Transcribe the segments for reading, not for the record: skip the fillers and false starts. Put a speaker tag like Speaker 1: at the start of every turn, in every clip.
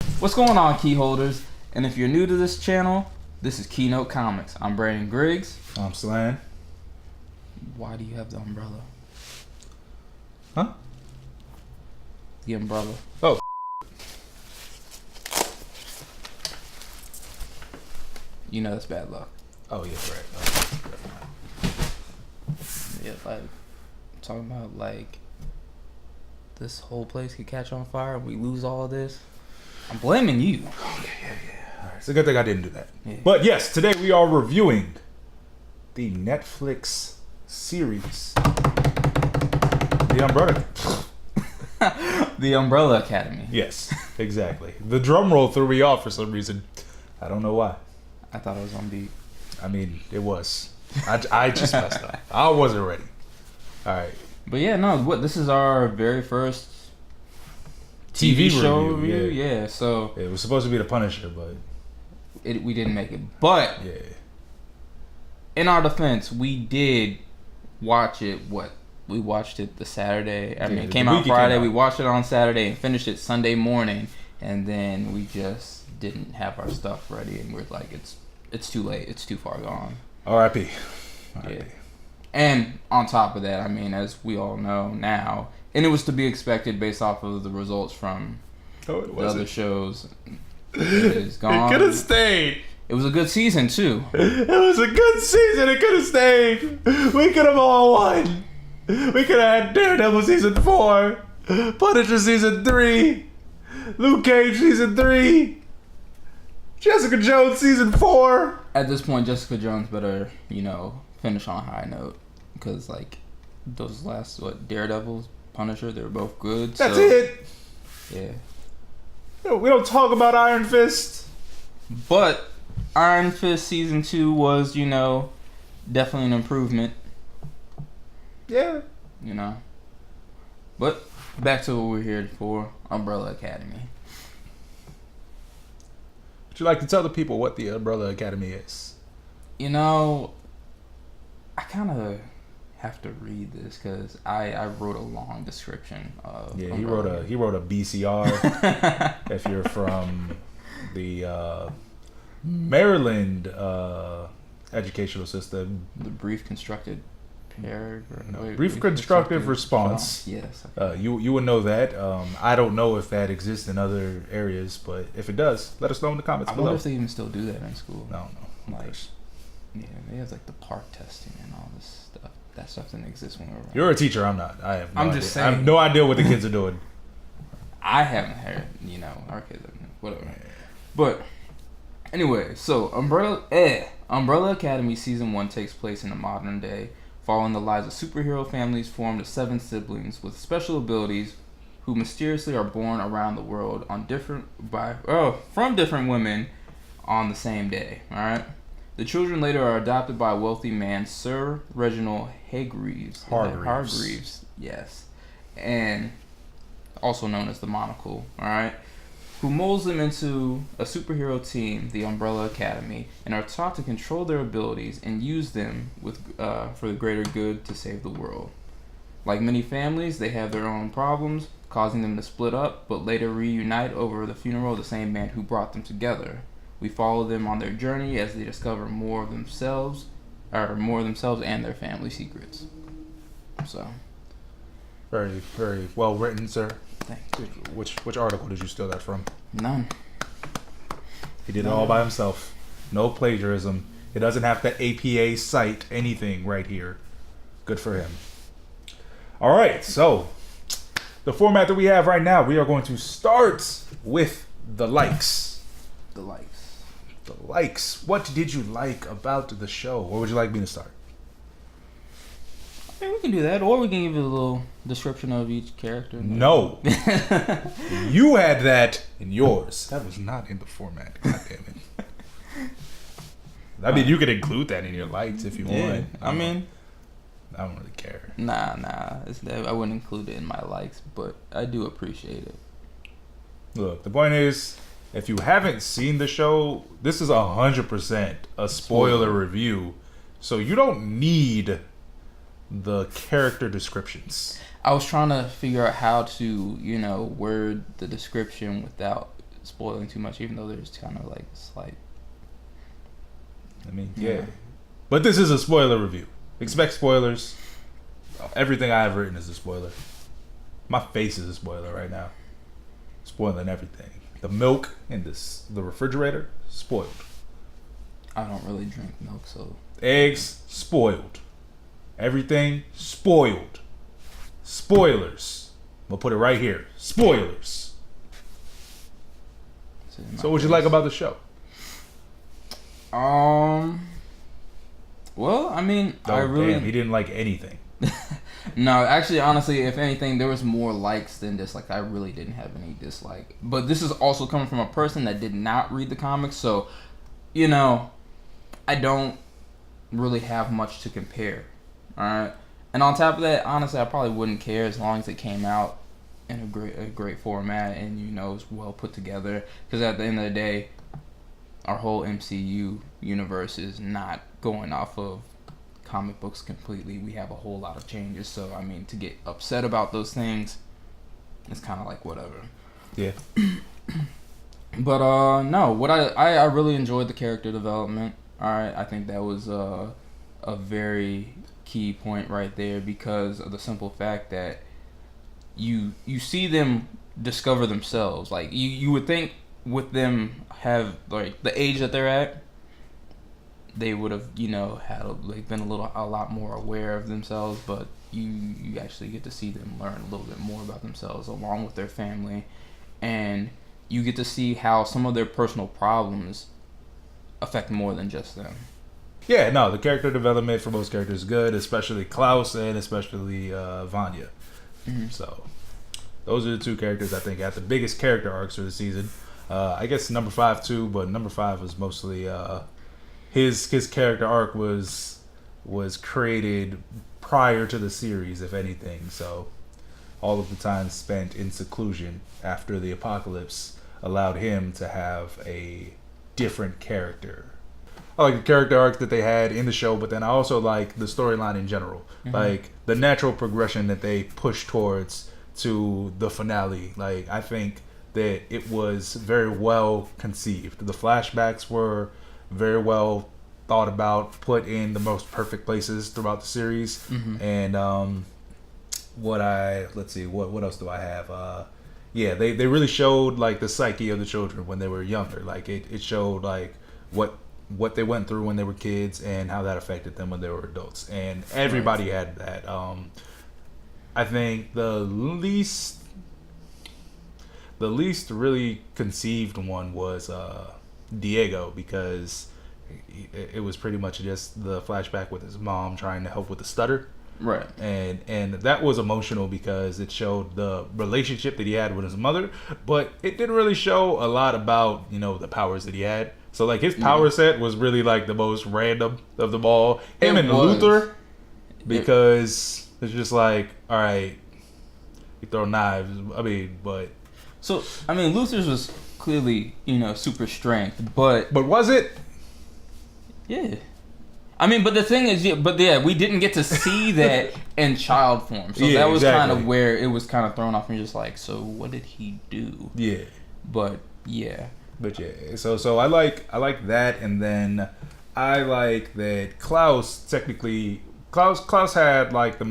Speaker 1: What's going on, key holders? And if you're new to this channel, this is Keynote Comics. I'm Brandon Griggs.
Speaker 2: I'm Slan.
Speaker 1: Why do you have the umbrella?
Speaker 2: Huh?
Speaker 1: The umbrella.
Speaker 2: Oh.
Speaker 1: You know that's bad luck.
Speaker 2: Oh, yeah, right.
Speaker 1: Yeah, like, I'm talking about, like, this whole place could catch on fire and we lose all of this. I'm blaming you.
Speaker 2: Okay, yeah. All right, it's a good thing I didn't do that.
Speaker 1: Yeah.
Speaker 2: But yes, today we are reviewing the Netflix series, The Umbrella.
Speaker 1: The Umbrella Academy.
Speaker 2: Yes, exactly. The drum roll threw me off for some reason. I don't know why.
Speaker 1: I thought it was on beat.
Speaker 2: I mean, it was. I just messed up. I wasn't ready. All right.
Speaker 1: But yeah, no, this is our very first
Speaker 2: TV
Speaker 1: show
Speaker 2: review,
Speaker 1: review. Yeah, so
Speaker 2: It was supposed to be The Punisher, but
Speaker 1: we didn't make it. But
Speaker 2: yeah.
Speaker 1: in our defense, we did watch it. We watched it the Saturday. I mean, it came out Friday. We watched it on Saturday and finished it Sunday morning. And then we just didn't have our stuff ready, and we're like, it's too late. It's too far gone.
Speaker 2: R.I.P.
Speaker 1: Yeah. And on top of that, I mean, as we all know now, and it was to be expected based off of the results from the other shows. It is gone.
Speaker 2: It could have stayed.
Speaker 1: It was a good season too.
Speaker 2: It was a good season. It could have stayed. We could have all won. We could have had Daredevil season 4, Punisher season 3, Luke Cage season 3, Jessica Jones season 4.
Speaker 1: At this point, Jessica Jones better, finish on a high note, because like those last Daredevil, Punisher, they were both good.
Speaker 2: That's it.
Speaker 1: Yeah.
Speaker 2: We don't talk about Iron Fist.
Speaker 1: But Iron Fist season 2 was, definitely an improvement.
Speaker 2: Yeah.
Speaker 1: But back to what we're here for, Umbrella Academy.
Speaker 2: Would you like to tell the people what the Umbrella Academy is?
Speaker 1: I kind of have to read this because I wrote a long description of Umbrella.
Speaker 2: he wrote a BCR. If you're from the Maryland educational system,
Speaker 1: The brief constructed paragraph.
Speaker 2: Brief constructive response.
Speaker 1: Yes.
Speaker 2: You would know that. I don't know if that exists in other areas, but if it does, let us know in the comments
Speaker 1: I
Speaker 2: below.
Speaker 1: wonder if they even still do that in school.
Speaker 2: No.
Speaker 1: Like, yeah, they have like the park testing and all this stuff. That stuff didn't exist when we were around.
Speaker 2: You're a teacher. I'm not. I have. No
Speaker 1: I'm
Speaker 2: idea.
Speaker 1: just saying.
Speaker 2: I have no idea what the kids are doing.
Speaker 1: I haven't heard, our kids, whatever. But anyway, so Umbrella Academy season 1 takes place in the modern day, following the lives of superhero families formed of 7 siblings with special abilities, who mysteriously are born around the world from different women on the same day. All right. The children later are adopted by a wealthy man, Sir Reginald Hargreaves. Yes, and also known as the Monocle. All right. Who molds them into a superhero team, the Umbrella Academy, and are taught to control their abilities and use them for the greater good to save the world. Like many families, they have their own problems, causing them to split up, but later reunite over the funeral of the same man who brought them together. We follow them on their journey as they discover more of themselves and their family secrets. So,
Speaker 2: Very, very well written, sir.
Speaker 1: thank you.
Speaker 2: Which article did you steal that from?
Speaker 1: None.
Speaker 2: He did it all by himself. No plagiarism. He doesn't have to APA cite anything right here. Good for him. All right, so the format that we have right now, we are going to start with the likes.
Speaker 1: The likes.
Speaker 2: The likes. What did you like about the show? Where would you like me to start?
Speaker 1: I mean, we can do that, or we can give you a little description of each character.
Speaker 2: No. You had that in yours. That was not in the format. God damn it. I mean, you could include that in your likes if you want.
Speaker 1: I mean,
Speaker 2: I don't really care.
Speaker 1: Nah. I wouldn't include it in my likes, but I do appreciate it.
Speaker 2: Look, the point is, if you haven't seen the show, this is 100% a spoiler review. So you don't need the character descriptions.
Speaker 1: I was trying to figure out how to, word the description without spoiling too much, even though there's kind of like slight.
Speaker 2: I mean, yeah. But this is a spoiler review. Expect spoilers. Everything I have written is a spoiler. My face is a spoiler right now. Spoiling everything. The milk in the refrigerator, spoiled.
Speaker 1: I don't really drink milk, so.
Speaker 2: Eggs, spoiled. Everything, spoiled. Spoilers. We'll put it right here. Spoilers. So what you like about the show?
Speaker 1: Well, I mean,
Speaker 2: Oh,
Speaker 1: I really...
Speaker 2: Damn, he didn't like anything.
Speaker 1: No, actually, honestly, if anything, there was more likes than dislikes. I really didn't have any dislike. But this is also coming from a person that did not read the comics, so, you know, I don't really have much to compare. Alright? And on top of that, honestly, I probably wouldn't care as long as it came out in a great format and, you know, it's well put together. Because at the end of the day, our whole MCU universe is not going off of comic books completely. We have a whole lot of changes, so I mean, to get upset about those things, it's kind of like whatever.
Speaker 2: Yeah.
Speaker 1: But no, what I really enjoyed the character development. All right, I think that was a very key point right there because of the simple fact that you see them discover themselves. Like you would think with them have like the age that they're at, they would have, you know, had like been a lot more aware of themselves, but you actually get to see them learn a little bit more about themselves along with their family, and you get to see how some of their personal problems affect more than just them.
Speaker 2: Yeah, no, the character development for most characters is good, especially Klaus and especially Vanya.
Speaker 1: Mm-hmm.
Speaker 2: So those are the two characters I think had the biggest character arcs for the season. I guess number 5 too, but number 5 was mostly his character arc was created prior to the series, if anything. So all of the time spent in seclusion after the apocalypse allowed him to have a different character. I like the character arc that they had in the show, but then I also like the storyline in general. Mm-hmm. Like the natural progression that they push towards to the finale. Like I think that it was very well conceived. The flashbacks were very well thought about, put in the most perfect places throughout the series.
Speaker 1: Mm-hmm.
Speaker 2: And what else do I have? Yeah, they really showed like the psyche of the children when they were younger. Like it showed like what they went through when they were kids and how that affected them when they were adults. And everybody had that. I think the least really conceived one was Diego, because it was pretty much just the flashback with his mom trying to help with the stutter.
Speaker 1: Right.
Speaker 2: And that was emotional because it showed the relationship that he had with his mother, but it didn't really show a lot about, you know, the powers that he had. So like his power set was really like the most random of them all. Him and Luther, because it's just like, all right, you throw knives. I mean, but
Speaker 1: so I mean, Luther's was clearly, you know, super strength, but
Speaker 2: was it?
Speaker 1: Yeah. I mean, but the thing is, we didn't get to see that in child form. So that was kind of where it was kind of thrown off and just like, so what did he do?
Speaker 2: Yeah.
Speaker 1: But yeah.
Speaker 2: So I like that, and then I like that Klaus had like the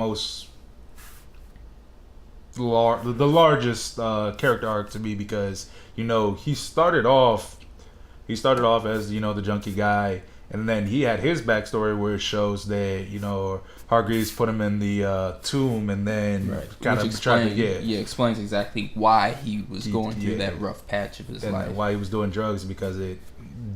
Speaker 2: largest character arc to me, because, you know, he started off as, you know, the junkie guy. And then he had his backstory where it shows that, you know, Hargreaves put him in the tomb, and then kind of tried to
Speaker 1: explains exactly why he was going through that rough patch of his life.
Speaker 2: Why he was doing drugs, because it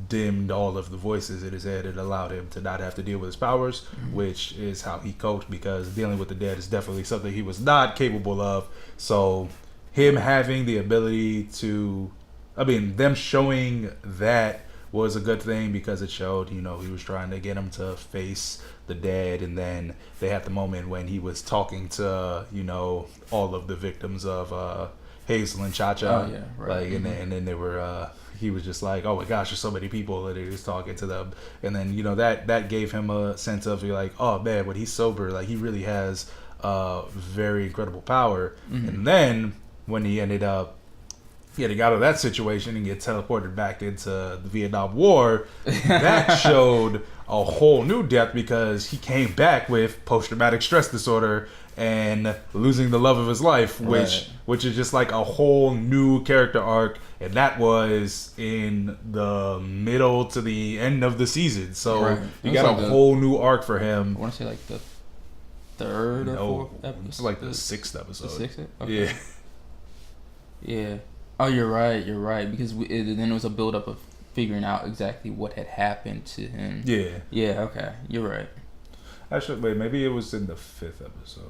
Speaker 2: dimmed all of the voices in his head. It allowed him to not have to deal with his powers, which is how he coped, because dealing with the dead is definitely something he was not capable of. So him having the ability to, I mean, them showing that was a good thing, because it showed, you know, he was trying to get him to face the dead. And then they had the moment when he was talking to, you know, all of the victims of Hazel and Cha-Cha.
Speaker 1: Oh, yeah, right.
Speaker 2: Like, and then they were, he was just like, oh my gosh, there's so many people that he was talking to them. And then, you know, that gave him a sense of like, oh man, when he's sober, like he really has very incredible power. Mm-hmm. And then when he ended up he had to get out of that situation and get teleported back into the Vietnam War. That showed a whole new depth because he came back with post-traumatic stress disorder and losing the love of his life, which is just like a whole new character arc, and that was in the middle to the end of the season. So you got like a whole new arc for him.
Speaker 1: I want to say like the third or fourth episode.
Speaker 2: It's like the sixth episode.
Speaker 1: The sixth? Okay. Yeah. Oh, you're right. Because then it was a build up of figuring out exactly what had happened to him.
Speaker 2: Yeah.
Speaker 1: Yeah. Okay. You're right.
Speaker 2: Actually, wait. Maybe it was in the fifth episode.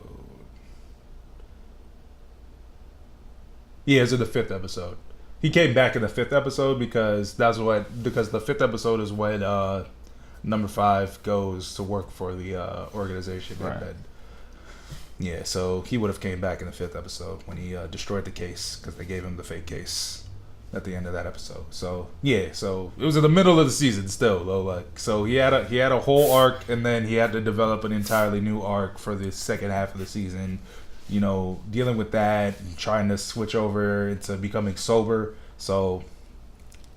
Speaker 2: Yeah, it's in the fifth episode. He came back in the fifth episode because the fifth episode is when number 5 goes to work for the organization.
Speaker 1: Right.
Speaker 2: Yeah, so he would have came back in the fifth episode when he destroyed the case because they gave him the fake case at the end of that episode. So yeah, so it was in the middle of the season still though. Like, so he had a whole arc, and then he had to develop an entirely new arc for the second half of the season. You know, dealing with that and trying to switch over into becoming sober. So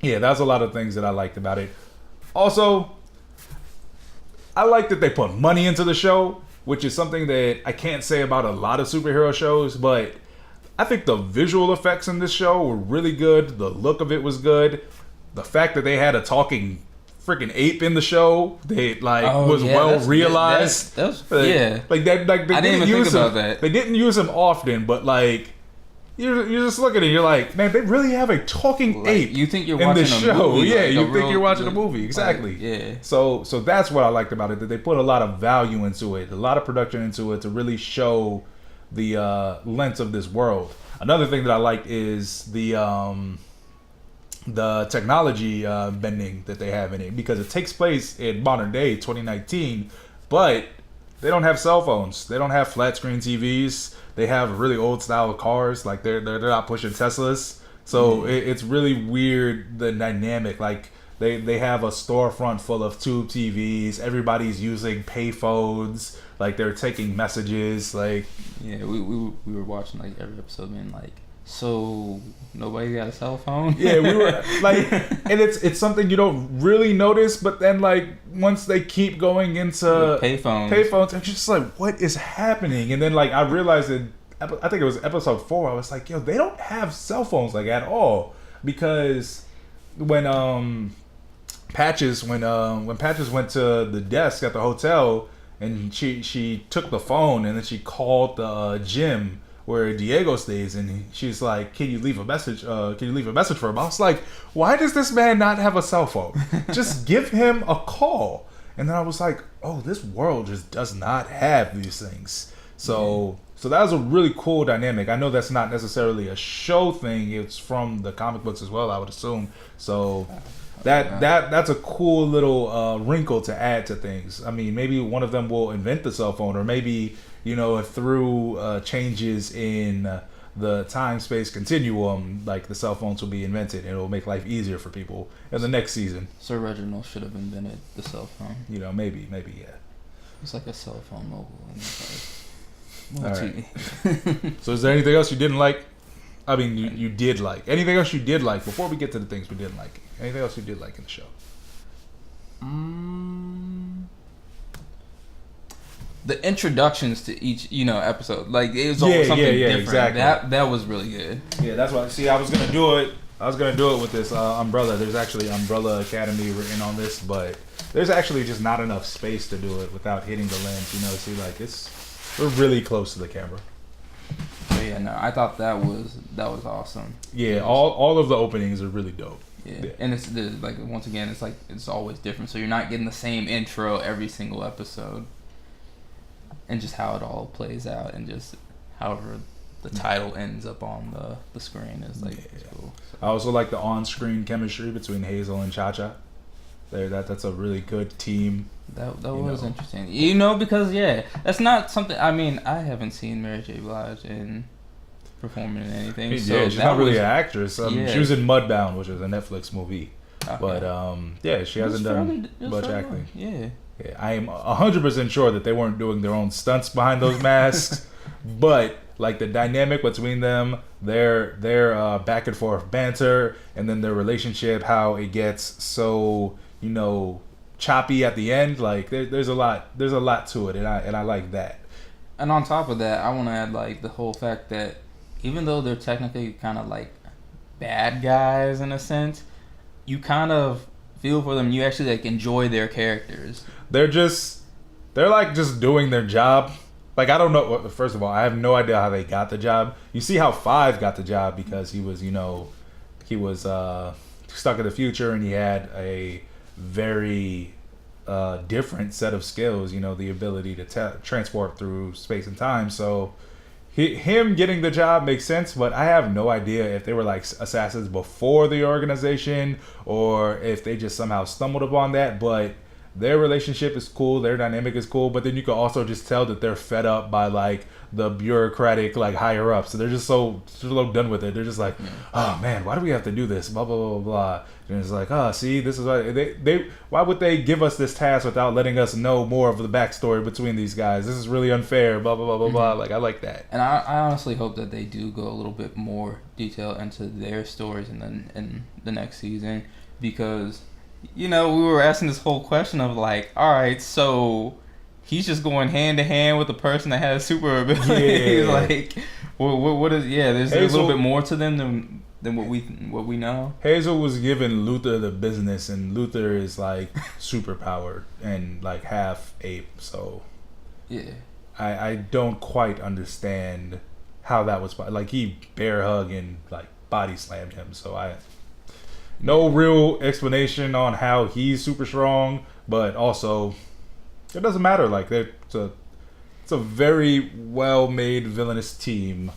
Speaker 2: yeah, that's a lot of things that I liked about it. Also, I like that they put money into the show, which is something that I can't say about a lot of superhero shows, but I think the visual effects in this show were really good. The look of it was good. The fact that they had a talking freaking ape in the show, they was well realized.
Speaker 1: Like that.
Speaker 2: Like they
Speaker 1: I didn't even think about that.
Speaker 2: They didn't use him often, but like you're just looking at it, you're like, man, they really have a talking ape.
Speaker 1: You think you're
Speaker 2: in
Speaker 1: watching
Speaker 2: this show?
Speaker 1: Movie,
Speaker 2: yeah,
Speaker 1: like
Speaker 2: you think you're watching a movie? Exactly.
Speaker 1: Yeah.
Speaker 2: So that's what I liked about it. That they put a lot of value into it, a lot of production into it to really show the length of this world. Another thing that I liked is the technology bending that they have in it, because it takes place in modern day 2019, but they don't have cell phones, they don't have flat screen TVs, they have really old style cars. Like they're not pushing Teslas, so it's really weird, the dynamic. Like they have a storefront full of tube TVs, everybody's using payphones, like they're taking messages. Like
Speaker 1: yeah, we were watching like every episode, man. Like, so nobody got a cell phone?
Speaker 2: Yeah, we were like, and it's something you don't really notice, but then like once they keep going into payphones, it's just like, what is happening? And then like I realized that I think it was episode 4. I was like, yo, they don't have cell phones like at all, because when Patches went to the desk at the hotel, and she took the phone and then she called the gym where Diego stays, and she's like, can you leave a message for him? I was like, why does this man not have a cell phone? Just give him a call. And then I was like, oh, this world just does not have these things. So that was a really cool dynamic. I know that's not necessarily a show thing, it's from the comic books as well, I would assume. So that's a cool little wrinkle to add to things. I mean, maybe one of them will invent the cell phone, or maybe, you know, through changes in the time-space continuum, like the cell phones will be invented, and it will make life easier for people in the next season.
Speaker 1: Sir Reginald should have invented the cell phone.
Speaker 2: You know, maybe, yeah.
Speaker 1: It's like a cell phone mobile. And it's
Speaker 2: all right. So is there anything else you didn't like? I mean, you did like. Anything else you did like before we get to the things we didn't like? Anything else you did like in the show?
Speaker 1: The introductions to each, episode, like it was always something different. Exactly. That was really good.
Speaker 2: Yeah, that's why. See, I was gonna do it with this umbrella. There's actually Umbrella Academy written on this, but there's actually just not enough space to do it without hitting the lens. See, like we're really close to the camera.
Speaker 1: But yeah, no, I thought that was awesome.
Speaker 2: Yeah, all of the openings are really dope.
Speaker 1: Yeah. And it's like, once again, it's like it's always different. So you're not getting the same intro every single episode, and just how it all plays out, and just however the title ends up on the screen is like it's cool. So.
Speaker 2: I also like the on-screen chemistry between Hazel and Cha-Cha. That's a really good team.
Speaker 1: That was interesting. Because that's not something. I mean, I haven't seen Mary J. Blige performing in anything. So
Speaker 2: she's not really an actress. She was in Mudbound, which is a Netflix movie. Okay. But she hasn't done much acting.
Speaker 1: Yeah, I
Speaker 2: am 100% sure that they weren't doing their own stunts behind those masks. But like the dynamic between them, their back and forth banter, and then their relationship, how it gets so, you know, choppy at the end. Like there's a lot to it, and I like that.
Speaker 1: And on top of that, I want to add like the whole fact that even though they're technically kind of like bad guys in a sense, you kind of feel for them. You actually like enjoy their characters.
Speaker 2: They're like just doing their job. Like, I don't know. First of all, I have no idea how they got the job. You see how Five got the job because he was stuck in the future, and he had a very different set of skills. You know, the ability to transport through space and time. So him getting the job makes sense, but I have no idea if they were like assassins before the organization or if they just somehow stumbled upon that. But their relationship is cool, their dynamic is cool, but then you can also just tell that they're fed up by like the bureaucratic like higher ups. So they're just so done with it. They're just like, oh man, why do we have to do this? Blah blah blah blah. And it's like, oh, see, this is why they why would they give us this task without letting us know more of the backstory between these guys? This is really unfair. Blah blah blah blah blah. Like, I like that.
Speaker 1: And I honestly hope that they do go a little bit more detail into their stories in the next season, because, you know, we were asking this whole question of like, all right, so he's just going hand to hand with a person that has super abilities.
Speaker 2: Yeah.
Speaker 1: Like, what is? Yeah, there's a little bit more to them than what we know.
Speaker 2: Hazel was giving Luther the business, and Luther is like super powered and like half ape. So
Speaker 1: yeah,
Speaker 2: I don't quite understand how that was. Like, he bear hug and like body slammed him. So no real explanation on how he's super strong, but also it doesn't matter. Like, it's a very well made villainous team,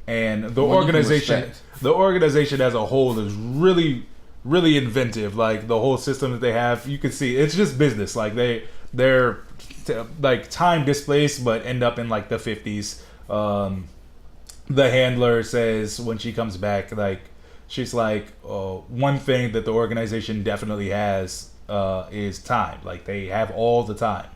Speaker 2: and the organization as a whole is really, really inventive. Like, the whole system that they have, you can see it's just business. Like, they're like time displaced, but end up in like the 50s. The handler says when she comes back, like, she's like, one thing that the organization definitely has is time. Like, they have all the time.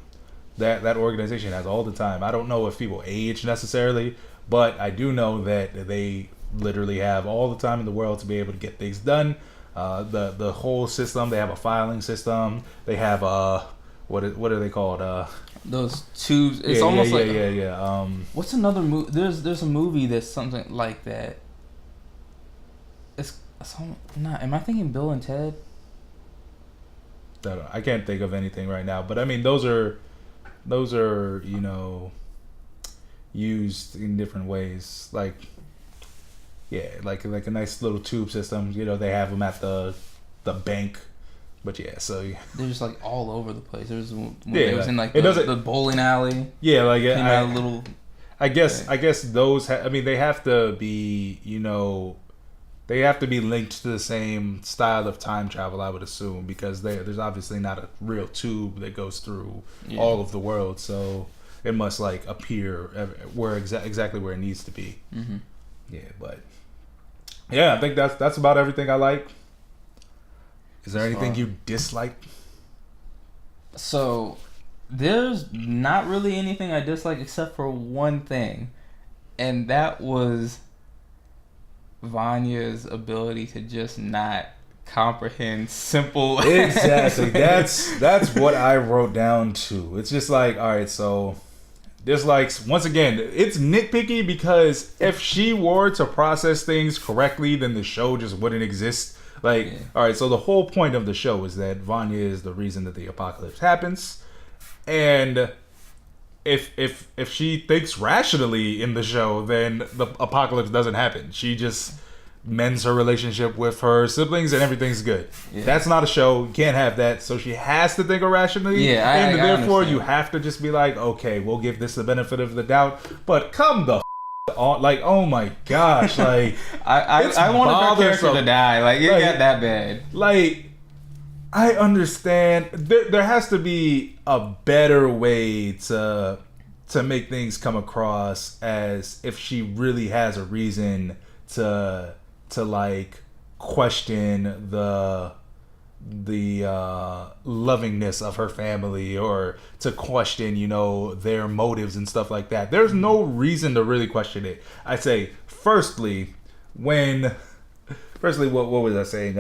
Speaker 2: That organization has all the time. I don't know if people age necessarily, but I do know that they literally have all the time in the world to be able to get things done. The whole system, they have a filing system. They have what are they called?
Speaker 1: Those tubes. It's almost like what's another movie? There's a movie that's something like that. It's not. Am I thinking Bill and Ted?
Speaker 2: I can't think of anything right now, but I mean, those are you know, used in different ways. Like, yeah, like a nice little tube system. You know, they have them at the bank. But yeah, so
Speaker 1: they're just like all over the place. There was
Speaker 2: it
Speaker 1: was in like the bowling alley.
Speaker 2: Yeah, like I guess those. I mean, they have to be, you know, they have to be linked to the same style of time travel, I would assume, because there's obviously not a real tube that goes through all of the world, so it must like appear where exactly where it needs to be. Mm-hmm. Yeah, but yeah, I think that's about everything I like. Is there anything you dislike?
Speaker 1: So, there's not really anything I dislike except for one thing, and that was Vanya's ability to just not comprehend simple.
Speaker 2: Exactly. That's what I wrote down too. It's just like, all right, so dislikes, once again, it's nitpicky because if she were to process things correctly, then the show just wouldn't exist. Like, all right, so the whole point of the show is that Vanya is the reason that the apocalypse happens, and if she thinks rationally in the show, then the apocalypse doesn't happen. She just mends her relationship with her siblings and everything's good. Yeah. That's not a show. You can't have that. So she has to think irrationally.
Speaker 1: Yeah,
Speaker 2: and therefore
Speaker 1: understand.
Speaker 2: You have to just be like, okay, we'll give this the benefit of the doubt. But come the on, like, oh my gosh, like
Speaker 1: I wanted her character to die. Like, it got that bad.
Speaker 2: Like, I understand. There has to be a better way to make things come across as if she really has a reason to like question lovingness of her family or to question, their motives and stuff like that. There's no reason to really question it. I say, firstly, what was I saying?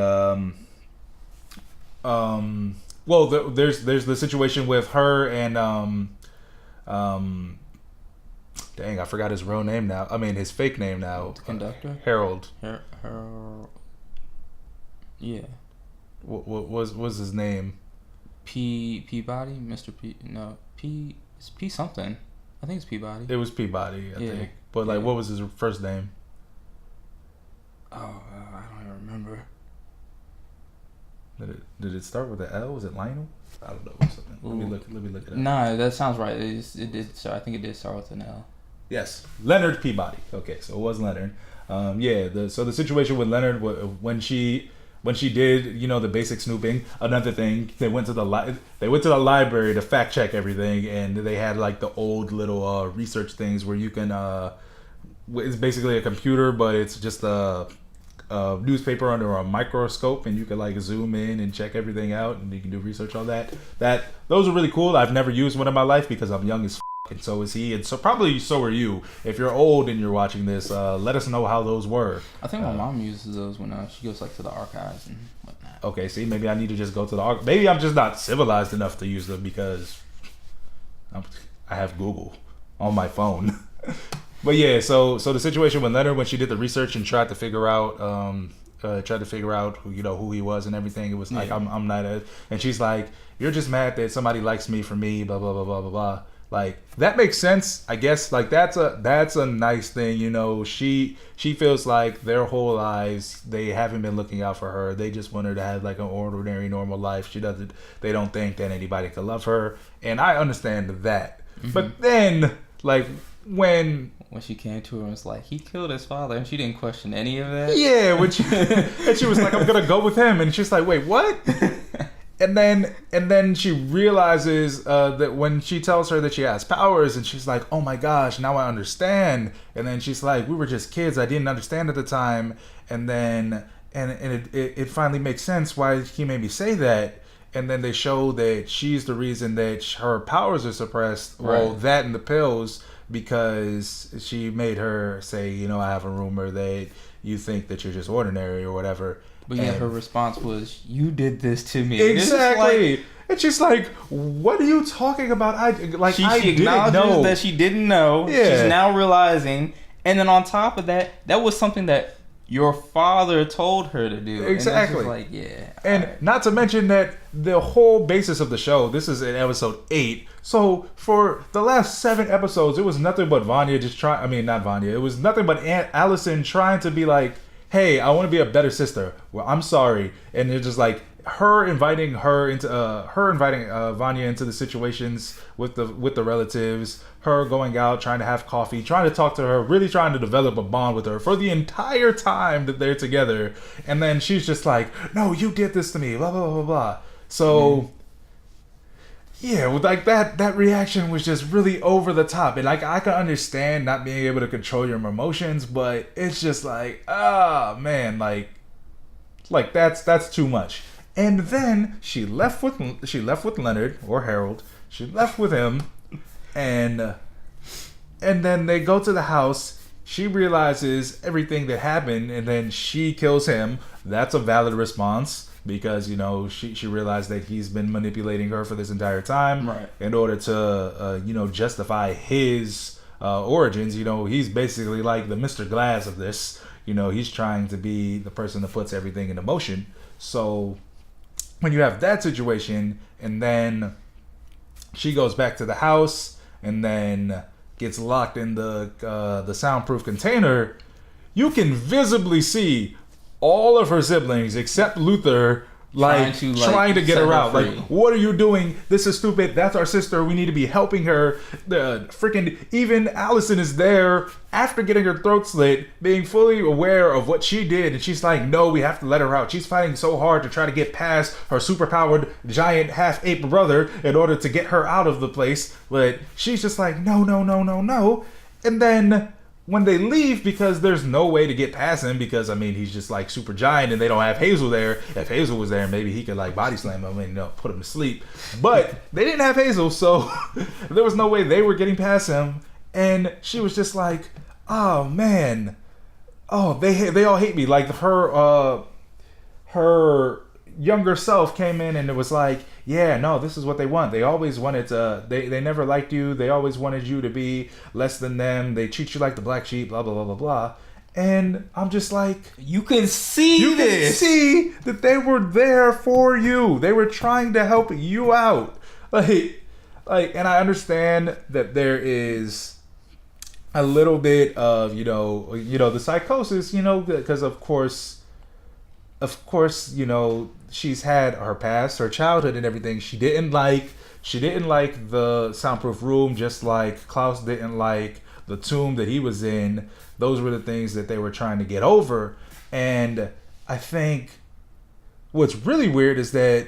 Speaker 2: Well, there's the situation with her and dang, I forgot his real name now. I mean, his fake name now.
Speaker 1: The conductor?
Speaker 2: Harold.
Speaker 1: Harold. Yeah.
Speaker 2: What was his name?
Speaker 1: Peabody? Mr. P... No. It's P something. I think it's Peabody.
Speaker 2: It was Peabody, I think. But, what was his first name?
Speaker 1: Oh, I don't even remember.
Speaker 2: Did it start with an L? Was it Lionel? I don't know. Something. Let me look it up.
Speaker 1: Nah, that sounds right. It did start. I think it did start with an L.
Speaker 2: Yes, Leonard Peabody. Okay, so it was Leonard. So the situation with Leonard, when she did, the basic snooping. Another thing, they went to the library to fact check everything, and they had the old little research things where you can. It's basically a computer, but it's just a newspaper under a microscope, and you can zoom in and check everything out, and you can do research on that. Those are really cool. I've never used one in my life because I'm young as and so is he, and so probably so are you. If you're old and you're watching this, let us know how those were.
Speaker 1: I think my mom uses those when she goes to the archives and whatnot.
Speaker 2: Okay, see, maybe I need to just go to the archives. Maybe I'm just not civilized enough to use them because I have Google on my phone. But yeah, so the situation with Leonard, when she did the research and tried to figure out who he was and everything, it was like I'm not and she's like, you're just mad that somebody likes me for me, blah blah blah blah blah blah. That makes sense, I guess. That's a nice thing, She feels like their whole lives they haven't been looking out for her. They just want her to have an ordinary, normal life. They don't think that anybody could love her, and I understand that. Mm-hmm. But then, when
Speaker 1: she came to her and was like, he killed his father, and she didn't question any of that.
Speaker 2: Yeah, and she was like, I'm gonna go with him, and she's like, wait, what? And then she realizes that when she tells her that she has powers, and she's like, oh my gosh, now I understand. And then she's like, we were just kids, I didn't understand at the time. And then it finally makes sense why he made me say that. And then they show that she's the reason that her powers are suppressed. Right. Well, that and the pills, because she made her say, I have a rumor that you think that you're just ordinary or whatever.
Speaker 1: But yeah, her response was, you did this to me.
Speaker 2: Exactly. And she's like, what are you talking about?
Speaker 1: She acknowledges that she didn't know. Yeah. She's now realizing. And then on top of that, that was something that your father told her to do.
Speaker 2: Exactly.
Speaker 1: And
Speaker 2: right. Not to mention that the whole basis of the show, this is in episode 8. So for the last 7 episodes, it was nothing but Vanya it was nothing but Aunt Allison trying to be like, hey, I want to be a better sister. Well, I'm sorry. And it's just her inviting Vanya into the situations with the relatives, her going out, trying to have coffee, trying to talk to her, really trying to develop a bond with her for the entire time that they're together. And then she's just like, no, you did this to me, blah, blah, blah, blah. So, yeah, with that reaction was just really over the top. And I can understand not being able to control your emotions, but it's just man, that's too much. And then she left with Leonard or Harold. She left with him, and then they go to the house. She realizes everything that happened, and then she kills him. That's a valid response because she realized that he's been manipulating her for this entire time,
Speaker 1: right,
Speaker 2: in order to justify his origins. He's basically like the Mr. Glass of this. He's trying to be the person that puts everything into motion. So when you have that situation, and then she goes back to the house and then gets locked in the soundproof container, you can visibly see all of her siblings except Luther trying to get her out. What are you doing? This is stupid. That's our sister. We need to be helping her. Even Allison is there after getting her throat slit, being fully aware of what she did, and she's like, no, we have to let her out. She's fighting so hard to try to get past her superpowered giant half-ape brother in order to get her out of the place, but she's just like, no. And then when they leave, because there's no way to get past him, because I mean he's just like super giant and they don't have Hazel there. If Hazel was there, maybe he could like body slam him and put him to sleep. But they didn't have Hazel, so there was no way they were getting past him. And she was just like, oh man, oh they all hate me. Like her younger self came in and it was like, yeah, no, this is what they want. They always wanted to, they never liked you. They always wanted you to be less than them. They treat you like the black sheep, blah, blah, blah, blah, blah. And I'm just like,
Speaker 1: you can see this.
Speaker 2: You can see that they were there for you. They were trying to help you out. Like, and I understand that there is a little bit of, the psychosis, because of course, she's had her past, her childhood and everything. She didn't like the soundproof room, just like Klaus didn't like the tomb that he was in. Those were the things that they were trying to get over. And I think what's really weird is that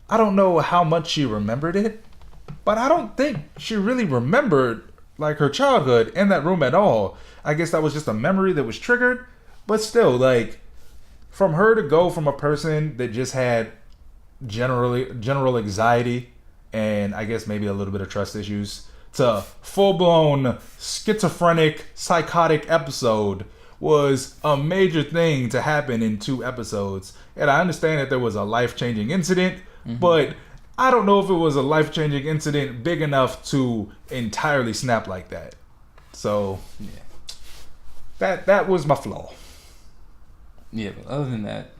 Speaker 2: I don't know how much she remembered it, but I don't think she really remembered like her childhood in that room at all. I guess that was just a memory that was triggered, but still, like, from her to go from a person that just had general anxiety and I guess maybe a little bit of trust issues to full-blown schizophrenic psychotic episode was a major thing to happen in 2 episodes. And I understand that there was a life-changing incident, but I don't know if it was a life-changing incident big enough to entirely snap like that. So yeah, that was my flaw.
Speaker 1: Yeah, but other than that,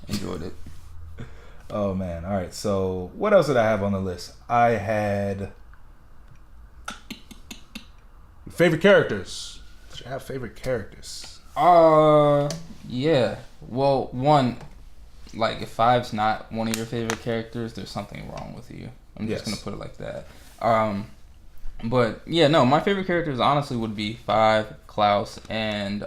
Speaker 1: enjoyed it.
Speaker 2: Oh man! All right. So what else did I have on the list? I had favorite characters. Did you have favorite characters?
Speaker 1: Yeah. Well, one, like if 5's not one of your favorite characters, there's something wrong with you. I'm just gonna put it like that. But yeah, no, my favorite characters honestly would be 5, Klaus, and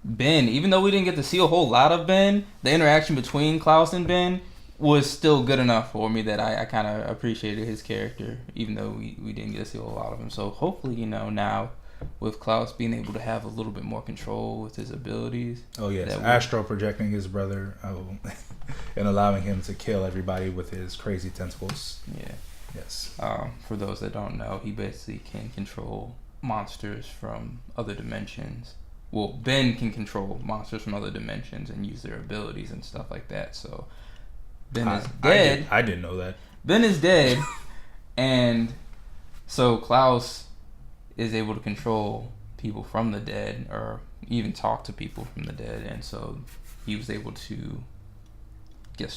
Speaker 1: Ben. Even though we didn't get to see a whole lot of Ben, the interaction between Klaus and Ben was still good enough for me that I kind of appreciated his character, even though we didn't get to see a whole lot of him. So hopefully, now with Klaus being able to have a little bit more control with his abilities.
Speaker 2: Oh yes, astral projecting his brother and allowing him to kill everybody with his crazy tentacles.
Speaker 1: Yeah.
Speaker 2: Yes.
Speaker 1: For those that don't know, he basically can control monsters from other dimensions. Well, Ben can control monsters from other dimensions and use their abilities and stuff like that. So Ben is dead.
Speaker 2: I didn't know that.
Speaker 1: Ben is dead, and so Klaus is able to control people from the dead, or even talk to people from the dead, and so he was able to,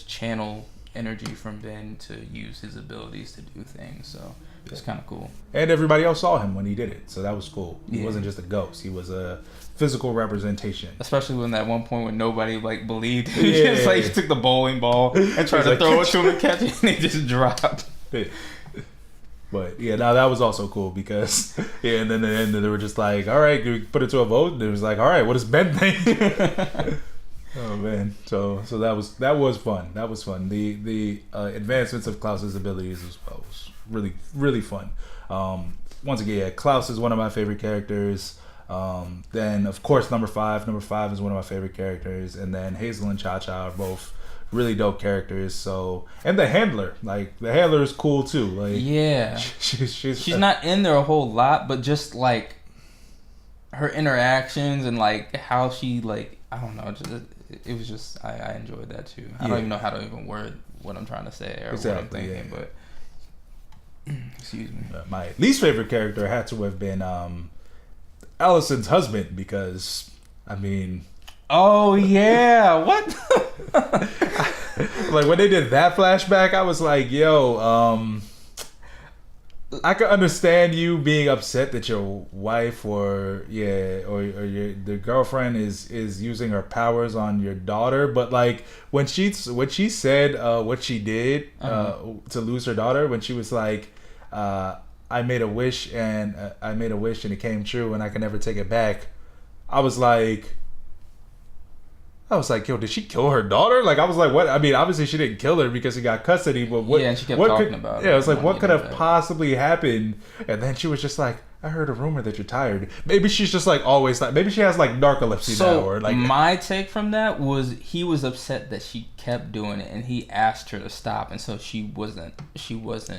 Speaker 1: channel energy from Ben to use his abilities to do things. So it's kind of cool. And
Speaker 2: everybody else saw him when he did it, so that was cool. He wasn't just a ghost; he was a physical representation.
Speaker 1: Especially when that one point when nobody believed him. He took the bowling ball and tried to throw it to him and catch it, and it just dropped.
Speaker 2: But yeah, now that was also cool because and then they were just like, all right, we put it to a vote, and it was like, all right, what does Ben think? Oh man, so that was fun. That was fun. The advancements of Klaus's abilities as well was really, really fun. Once again, Klaus is one of my favorite characters. Then of course number 5 is one of my favorite characters, and then Hazel and Cha-Cha are both really dope characters. So, and the handler is cool too. She's
Speaker 1: not in there a whole lot, but just her interactions and how she I don't know, it was just I enjoyed that too. I don't even know how to even word what I'm trying to say or what I'm thinking, but excuse me.
Speaker 2: My least favorite character had to have been Allison's husband, because I mean,
Speaker 1: oh yeah, what?
Speaker 2: When they did that flashback, I was like, yo, I could understand you being upset that your wife or the girlfriend is using her powers on your daughter, but when she said what she did to lose her daughter, when she was like, I made a wish and it came true and I can never take it back, I was like, I was like, yo, did she kill her daughter? Like, I was like, what? I mean, obviously she didn't kill her because he got custody, but what?
Speaker 1: Yeah, and she kept
Speaker 2: what
Speaker 1: talking
Speaker 2: could,
Speaker 1: about it.
Speaker 2: Yeah, I was like, what could have
Speaker 1: back.
Speaker 2: possibly happened? And then she was just like, I heard a rumor that you're tired. Maybe she's just like always like, maybe she has like narcolepsy now, or like.
Speaker 1: My take from that was he was upset that she kept doing it, and he asked her to stop, and so she wasn't,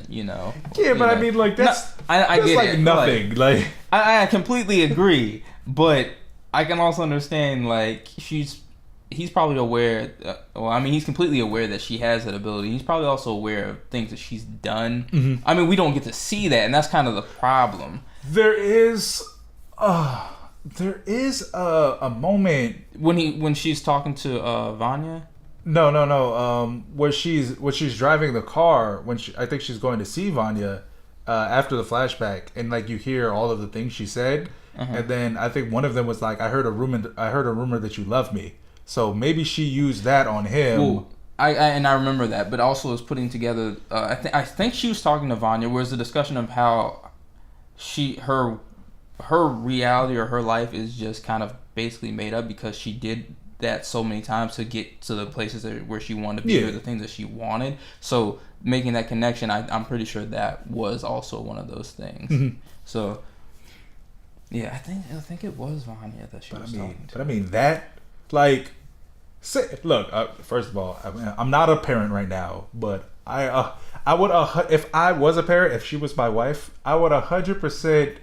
Speaker 1: you know.
Speaker 2: Yeah, but I mean, like that's
Speaker 1: I
Speaker 2: that's
Speaker 1: get
Speaker 2: like
Speaker 1: it.
Speaker 2: nothing. Like
Speaker 1: I completely agree, but I can also understand like he's probably aware. He's completely aware that she has that ability. He's probably also aware of things that she's done.
Speaker 2: Mm-hmm.
Speaker 1: I mean, we don't get to see that, and that's kind of the problem.
Speaker 2: There is a moment
Speaker 1: when she's talking to Vanya.
Speaker 2: No. Where she's driving the car I think she's going to see Vanya after the flashback, and like you hear all of the things she said, and then I think one of them was like, I heard a rumor that you love me. So maybe she used that on him.
Speaker 1: Well, I remember that, but also was putting together. I think she was talking to Vanya, where it's a discussion of how her reality or her life is just kind of basically made up because she did that so many times to get to the places where she wanted to be, or the things that she wanted. So making that connection, I'm pretty sure that was also one of those things.
Speaker 2: Mm-hmm.
Speaker 1: So yeah, I think it was Vanya that she was talking to.
Speaker 2: But I mean that, like, look. First of all, I'm not a parent right now, but I would if I was a parent, if she was my wife, I would 100%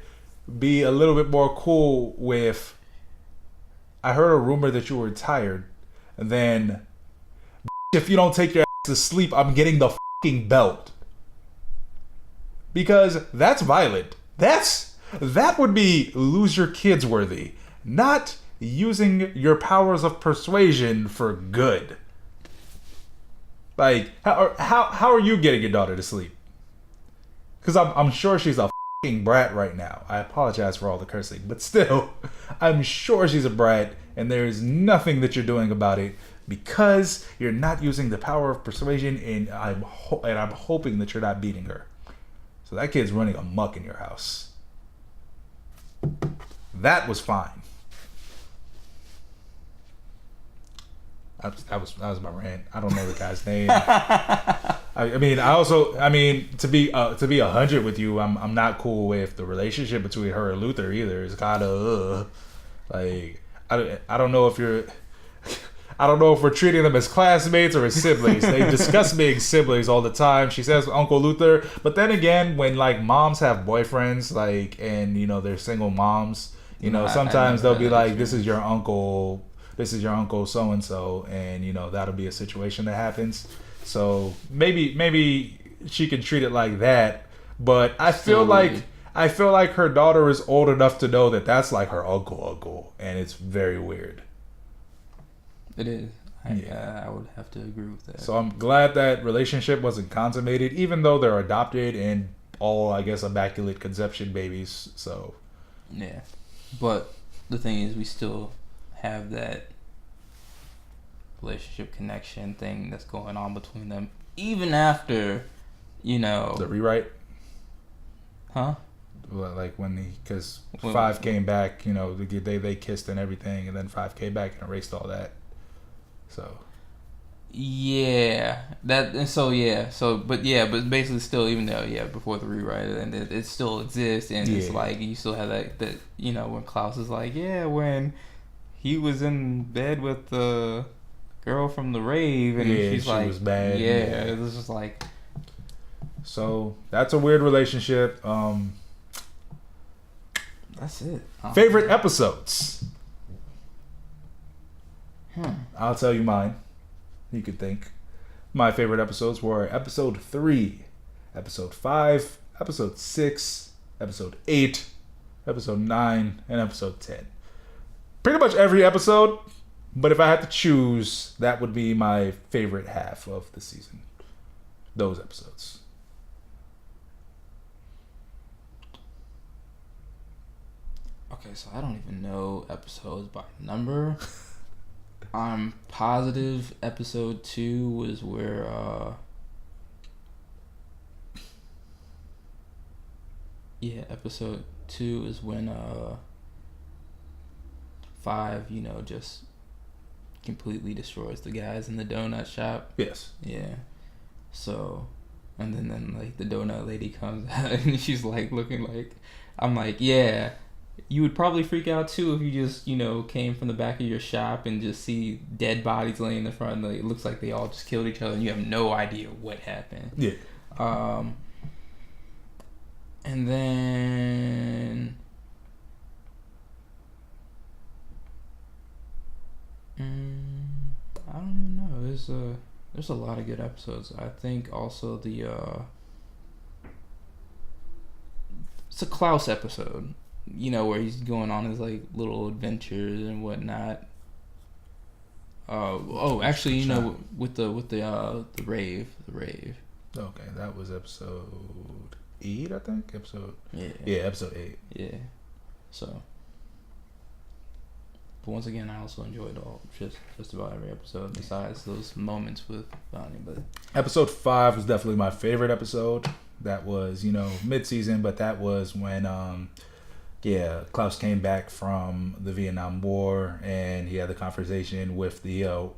Speaker 2: be a little bit more cool with. I heard a rumor that you were tired, and then if you don't take your ass to sleep, I'm getting the fucking belt. Because that's violent. That would be lose your kids worthy, not using your powers of persuasion for good. Like, how are you getting your daughter to sleep? Because I'm sure she's a fucking brat right now. I apologize for all the cursing, but still, I'm sure she's a brat, and there's nothing that you're doing about it because you're not using the power of persuasion, and I'm hoping that you're not beating her. So that kid's running amok in your house. That was fine. That was my rant. I don't know the guy's name. I mean, to be 100 with you, I'm not cool with the relationship between her and Luther either. It's kind of like I don't know if we're treating them as classmates or as siblings. They discuss being siblings all the time. She says Uncle Luther, but then again, when like moms have boyfriends, like, and you know they're single moms, you know, sometimes they'll be like, this is your uncle so and so, and you know that'll be a situation that happens. So maybe she can treat it like that, but I feel like her daughter is old enough to know that that's like her uncle, and it's very weird.
Speaker 1: It is. I would have to agree with that.
Speaker 2: So I'm glad that relationship wasn't consummated, even though they're adopted and all, I guess, immaculate conception babies. So
Speaker 1: yeah, but the thing is, we still have that relationship connection thing that's going on between them, even after, you know,
Speaker 2: the rewrite.
Speaker 1: Huh?
Speaker 2: Well, like because 5 came back, you know, they kissed and everything, and then 5 came back and erased all that. So but basically still, even though before the rewrite, and it still exists, and it's like you still have that you know, when Klaus is like, when he was in bed with the girl from the rave, and she's she
Speaker 1: like,
Speaker 2: was bad.
Speaker 1: It was just like,
Speaker 2: so that's a weird relationship.
Speaker 1: That's it.
Speaker 2: Favorite episodes. I'll tell you mine. You could think. My favorite episodes were episode 3, episode 5, episode 6, episode 8, episode 9, and episode 10. Pretty much every episode, but if I had to choose, that would be my favorite half of the season. Those episodes.
Speaker 1: Okay, so I don't even know episodes by number. I'm positive episode 2 was where episode 2 is when 5, you know, just completely destroys the guys in the donut shop.
Speaker 2: Yes.
Speaker 1: Yeah. So, and then like the donut lady comes out and she's like looking like, I'm like, yeah, you would probably freak out too if you just, came from the back of your shop and just see dead bodies laying in the front. Like, it looks like they all just killed each other and you have no idea what happened.
Speaker 2: Yeah.
Speaker 1: And then I don't even know. There's a lot of good episodes. I think also it's a Klaus episode, where he's going on his like little adventures and whatnot. Actually, with the rave.
Speaker 2: Okay, that was episode 8, I think. Episode 8.
Speaker 1: Yeah. So, but once again, I also enjoyed just about every episode besides those moments with Bonnie. But
Speaker 2: episode 5 was definitely my favorite episode. That was mid-season, but that was when Klaus came back from the Vietnam War and he had the conversation with the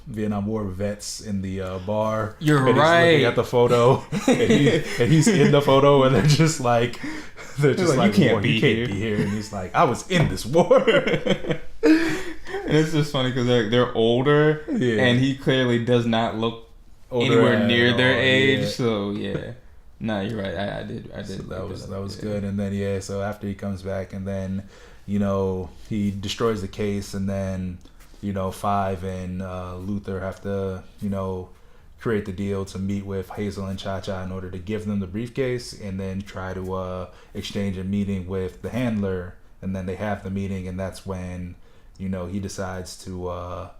Speaker 2: Vietnam War vets in the bar.
Speaker 1: You're
Speaker 2: and
Speaker 1: right.
Speaker 2: He's looking at the photo, and he's in the photo, and they're just like,
Speaker 1: you can't be
Speaker 2: here. And he's like, I was in this war.
Speaker 1: And it's just funny because they're older, and he clearly does not look anywhere near their age. Yeah. So yeah. No, you're right. I did.
Speaker 2: So that was good. And then so after he comes back, and then he destroys the case, and then 5 and Luther have to create the deal to meet with Hazel and Cha-Cha in order to give them the briefcase, and then try to exchange a meeting with the handler. And then they have the meeting, and that's when he decides to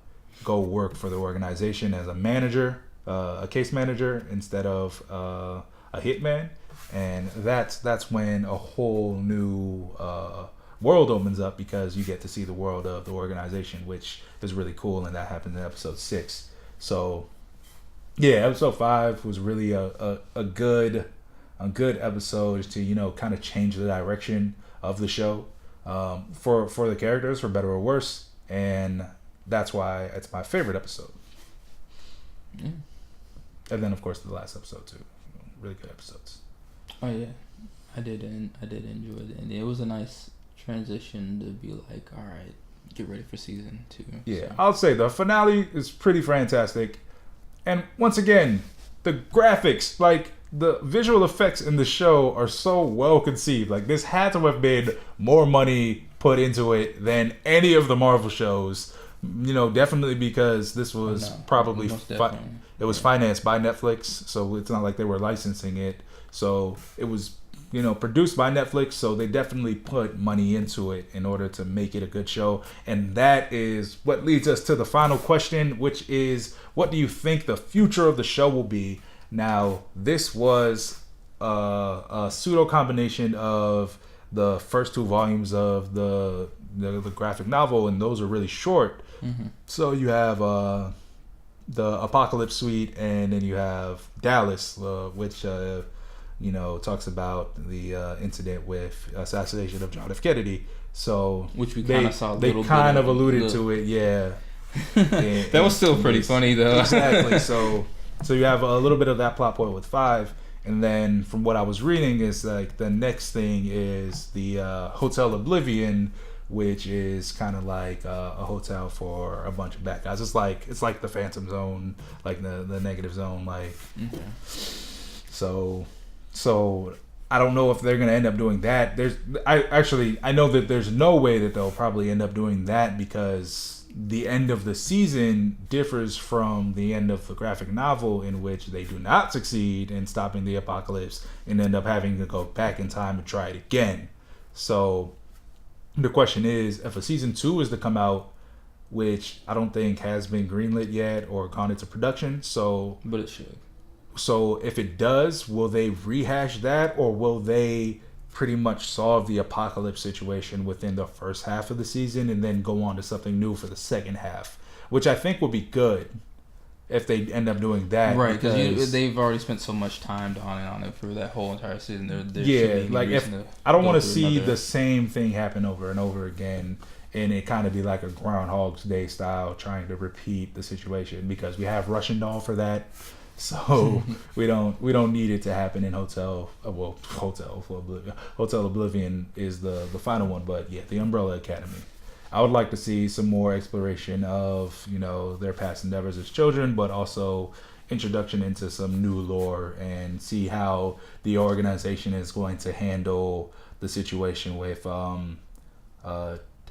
Speaker 2: go work for the organization as a manager, a case manager, instead of a hitman. And that's when a whole new world opens up, because you get to see the world of the organization, which is really cool, and that happens in episode 6. So episode 5 was really a good episode to kind of change the direction of the show for the characters, for better or worse, and that's why it's my favorite episode.
Speaker 1: Yeah.
Speaker 2: And then of course the last episode too. Really good episodes.
Speaker 1: Oh yeah, I did enjoy it, and it was a nice transition to be like, all right, get ready for season 2.
Speaker 2: Yeah,
Speaker 1: so.
Speaker 2: I'll say the finale is pretty fantastic, and once again, the graphics, like the visual effects in the show, are so well conceived. Like, this had to have been more money put into it than any of the Marvel shows. Definitely, because this was probably it was financed by Netflix, so it's not like they were licensing it. So it was, produced by Netflix, so they definitely put money into it in order to make it a good show. And that is what leads us to the final question, which is, what do you think the future of the show will be? Now, this was a pseudo combination of the first 2 volumes of the graphic novel, and those are really short.
Speaker 1: Mm-hmm.
Speaker 2: So you have the Apocalypse Suite, and then you have Dallas, which talks about the incident with assassination of John F. Kennedy. So
Speaker 1: which we kind of saw.
Speaker 2: They kind of alluded to it, yeah.
Speaker 1: That was still pretty funny though.
Speaker 2: Exactly. So you have a little bit of that plot point with 5, and then from what I was reading is like the next thing is the Hotel Oblivion, which is kind of like a hotel for a bunch of bad guys. It's like the Phantom Zone, like the Negative Zone, like.
Speaker 1: Okay.
Speaker 2: So I don't know if they're gonna end up doing that. I know that there's no way that they'll probably end up doing that, because the end of the season differs from the end of the graphic novel, in which they do not succeed in stopping the apocalypse and end up having to go back in time and try it again. So the question is, if a season 2 is to come out, which I don't think has been greenlit yet or gone into production,
Speaker 1: but it should.
Speaker 2: So if it does, will they rehash that, or will they pretty much solve the apocalypse situation within the first half of the season and then go on to something new for the second half? Which I think would be good if they end up doing that.
Speaker 1: Right, because they've already spent so much time on it for that whole entire season.
Speaker 2: There like, if I don't want to see the same thing happen over and over again, and it kind of be like a Groundhog's Day style, trying to repeat the situation because we have Russian Doll for that. So we don't need it to happen in Hotel Oblivion is the final one, but yeah, the Umbrella Academy. I would like to see some more exploration of, you know, their past endeavors as children, but also introduction into some new lore and see how the organization is going to handle the situation with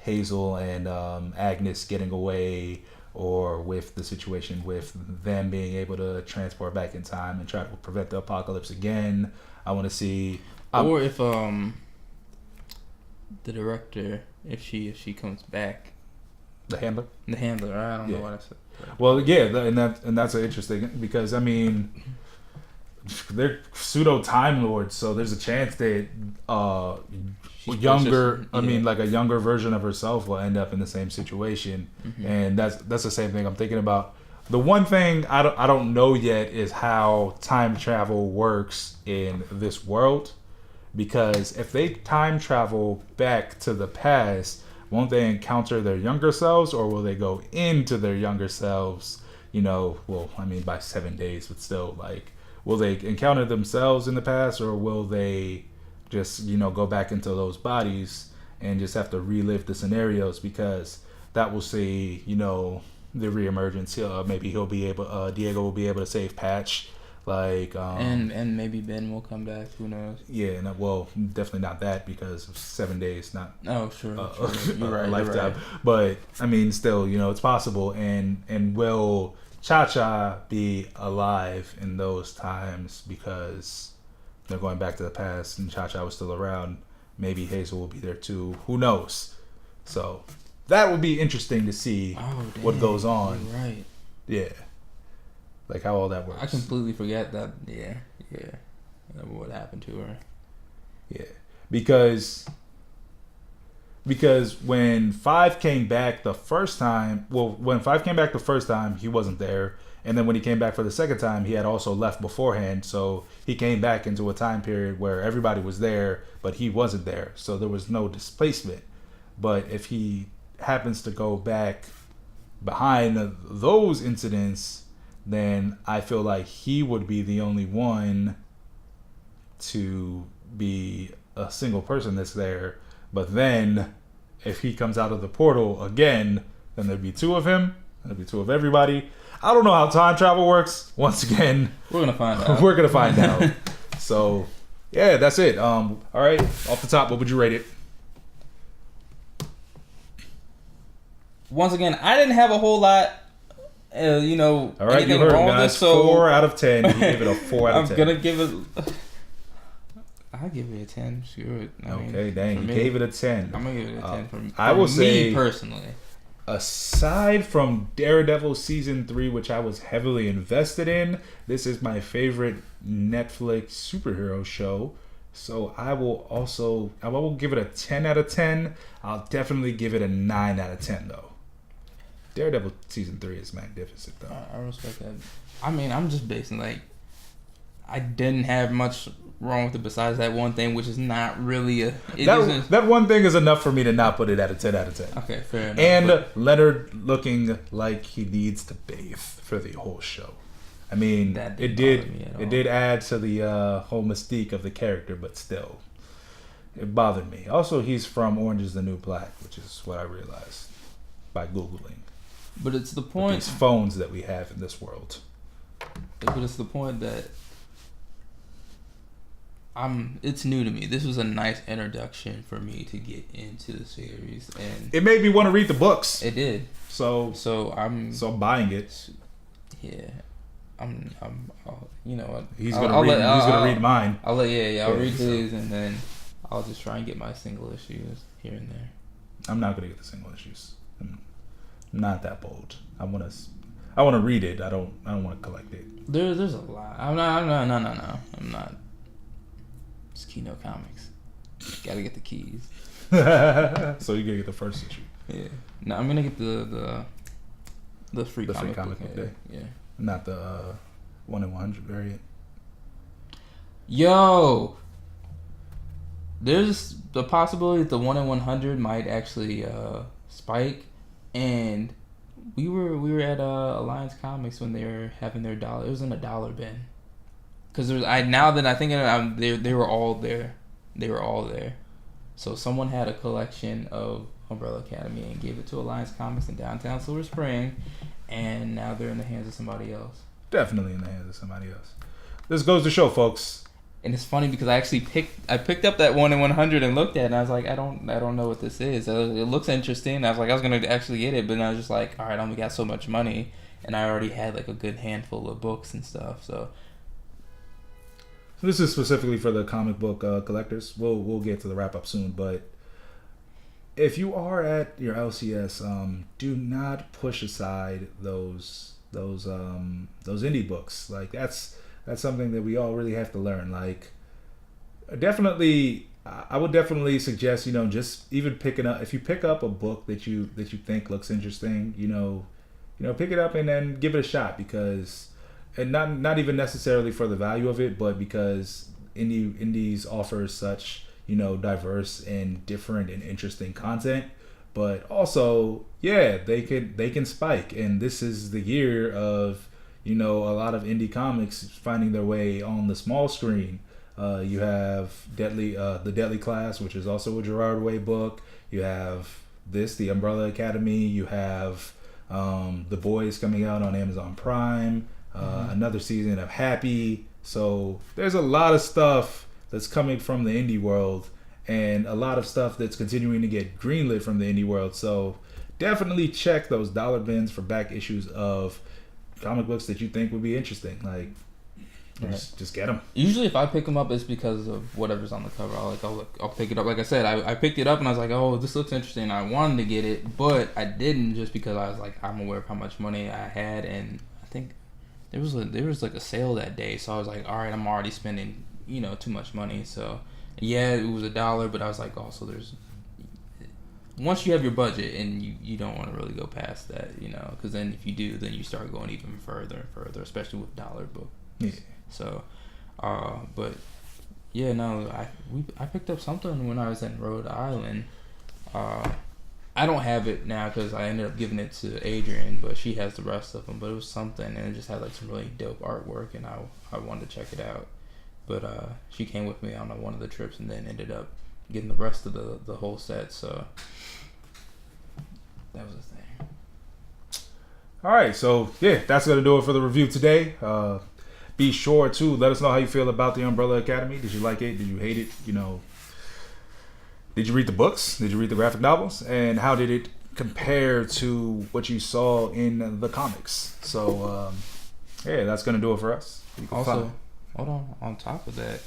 Speaker 2: Hazel and Agnes getting away, or with the situation with them being able to transport back in time and try to prevent the apocalypse again. I want to see,
Speaker 1: or if the director, if she comes back,
Speaker 2: the handler.
Speaker 1: I don't know what I said.
Speaker 2: Well, yeah, and that's an interesting, because I mean, they're pseudo time lords, so there's a chance that like a younger version of herself will end up in the same situation, and that's the same thing I'm thinking about. The one thing I don't know yet is how time travel works in this world, because if they time travel back to the past, won't they encounter their younger selves, or will they go into their younger selves? You know, well, I mean, by 7 days, but still, like, will they encounter themselves in the past, or will they just, you know, go back into those bodies and just have to relive the scenarios? Because that will see, you know, the reemergence. Maybe Diego will be able to save Patch, like,
Speaker 1: and maybe Ben will come back. Who knows?
Speaker 2: Yeah, well, definitely not that, because of 7 days, not
Speaker 1: sure.
Speaker 2: You're right, a lifetime. Right. But I mean, still, you know, it's possible. And will Cha-Cha be alive in those times, because they're going back to the past and Cha-Cha was still around? Maybe Hazel will be there too. Who knows? So that would be interesting to see what goes on.
Speaker 1: Right.
Speaker 2: Yeah. Like how all that works.
Speaker 1: I completely forget that. Yeah. What happened to her?
Speaker 2: Yeah. Because when Five came back the first time, he wasn't there. And then when he came back for the second time, he had also left beforehand. So he came back into a time period where everybody was there, but he wasn't there. So there was no displacement. But if he happens to go back behind those incidents, then I feel like he would be the only one to be a single person that's there. But then if he comes out of the portal again, then there'd be two of him. There'd be two of everybody. I don't know how time travel works. Once again,
Speaker 1: we're gonna find out.
Speaker 2: We're gonna find out. So, yeah, that's it. All right, off the top, what would you rate it?
Speaker 1: Once again, I didn't have a whole lot. All right,
Speaker 2: you heard, guys. So 4 out of 10. You gave it a 4 out of 10.
Speaker 1: I'm gonna give it. I'll give it a 10. Sure.
Speaker 2: Dang, you gave it a 10.
Speaker 1: I'm gonna give it a 10 for
Speaker 2: I will say,
Speaker 1: me personally.
Speaker 2: Aside from Daredevil season 3, which I was heavily invested in, this is my favorite Netflix superhero show. So I will give it a 10 out of 10. I'll definitely give it a 9 out of 10 though. Daredevil season 3 is magnificent though.
Speaker 1: I respect that. I mean, I'm just basing I didn't have much wrong with it besides that one thing, which is not really
Speaker 2: that one thing is enough for me to not put it at a 10 out of 10.
Speaker 1: Okay, fair enough.
Speaker 2: And Leonard looking like he needs to bathe for the whole show. I mean, it did add to the whole mystique of the character, but still, it bothered me. Also, he's from Orange is the New Black, which is what I realized by Googling.
Speaker 1: But it's the point.
Speaker 2: With these phones that we have in this world.
Speaker 1: But it's the point that it's new to me. This was a nice introduction for me to get into the series, and
Speaker 2: it made me want to read the books.
Speaker 1: It did.
Speaker 2: So I'm buying it.
Speaker 1: Yeah.
Speaker 2: He's gonna read mine.
Speaker 1: I'll read his, and then I'll just try and get my single issues here and there. I'm
Speaker 2: not gonna get the single issues. I'm not that bold. I want to read it. I don't want to collect it.
Speaker 1: There's a lot. I'm not. It's Kino Comics. Gotta get the keys.
Speaker 2: So you're gonna get the first issue.
Speaker 1: Yeah. No, I'm gonna get the free comic book
Speaker 2: day.
Speaker 1: Yeah.
Speaker 2: Not the 1 in 100 variant.
Speaker 1: Yo, there's the possibility that the 1 in 100 might actually Spike, and we were at Alliance Comics when they were having their dollar. It was in a dollar bin. Cause now that I think of it, they were all there. They were all there. So someone had a collection of Umbrella Academy and gave it to Alliance Comics in downtown Silver Spring, and now they're in the hands of somebody else.
Speaker 2: Definitely in the hands of somebody else. This goes to show, folks.
Speaker 1: And it's funny because I picked up that 1 in 100 and looked at it, and I was like, I don't know what this is. It looks interesting. I was like, I was gonna actually get it, but then I was just like, all right, I only got so much money, and I already had like a good handful of books and stuff. So
Speaker 2: this is specifically for the comic book collectors. We'll get to the wrap up soon, but if you are at your LCS, do not push aside those indie books. Like that's something that we all really have to learn. Like, I would definitely suggest, just even picking up, if you pick up a book that you think looks interesting, pick it up and then give it a shot, because, and not even necessarily for the value of it, but because indies offer such, diverse and different and interesting content. But also, yeah, they can spike, and this is the year of a lot of indie comics finding their way on the small screen. You have the Deadly Class, which is also a Gerard Way book. You have the Umbrella Academy. You have The Boys coming out on Amazon Prime. Another season of Happy. So there's a lot of stuff that's coming from the indie world, and a lot of stuff that's continuing to get greenlit from the indie world. So definitely check those dollar bins for back issues of comic books that you think would be interesting. Like, just get them.
Speaker 1: Usually, if I pick them up, it's because of whatever's on the cover. I'll pick it up. Like I said, I picked it up and I was like, oh, this looks interesting. I wanted to get it, but I didn't, just because I was like, I'm aware of how much money I had, and I think there was like a sale that day, so I was like, all right, I'm already spending too much money. So yeah, it was $1, but I was like, also there's, once you have your budget, and you don't want to really go past that, because then if you do, then you start going even further and further, especially with dollar books.
Speaker 2: Yeah.
Speaker 1: So, but yeah, no, I picked up something when I was in Rhode Island. I don't have it now because I ended up giving it to Adrian, but she has the rest of them. But it was something, and it just had like some really dope artwork, and I wanted to check it out. But she came with me on one of the trips, and then ended up getting the rest of the whole set. So that was the thing.
Speaker 2: All right, so yeah, that's gonna do it for the review today. Be sure to let us know how you feel about the Umbrella Academy. Did you like it? Did you hate it? Did you read the books? Did you read the graphic novels? And how did it compare to what you saw in the comics? So yeah, that's gonna do it for us.
Speaker 1: Also, hold on top of that,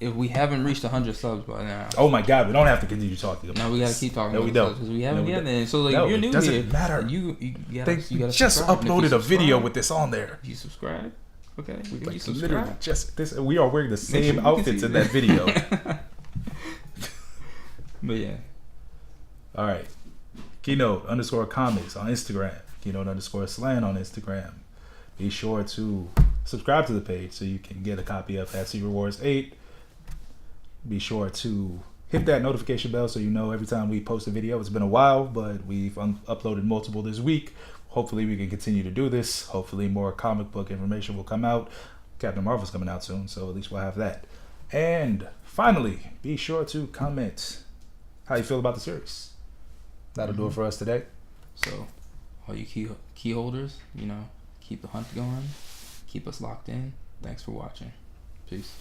Speaker 1: if we haven't reached 100 subs by now.
Speaker 2: Oh my God, we don't have to continue talking about.
Speaker 1: No, we gotta keep talking.
Speaker 2: No,
Speaker 1: about
Speaker 2: we don't.
Speaker 1: Because we haven't yet. Then, so like,
Speaker 2: no,
Speaker 1: if you're new
Speaker 2: it doesn't
Speaker 1: here,
Speaker 2: matter.
Speaker 1: You gotta
Speaker 2: just uploaded a video with this on there.
Speaker 1: You subscribe, okay?
Speaker 2: Like,
Speaker 1: you subscribe.
Speaker 2: literally, just this. We are wearing the same outfits in that video.
Speaker 1: But yeah.
Speaker 2: All right. Keynote_comics on Instagram. Keynote_slan on Instagram. Be sure to subscribe to the page so you can get a copy of FC Rewards 8. Be sure to hit that notification bell so you know every time we post a video. It's been a while, but we've uploaded multiple this week. Hopefully we can continue to do this. Hopefully more comic book information will come out. Captain Marvel's coming out soon, so at least we'll have that. And finally, be sure to comment how you feel about the series. That'll do it for us today.
Speaker 1: So, all you key holders, keep the hunt going. Keep us locked in. Thanks for watching. Peace.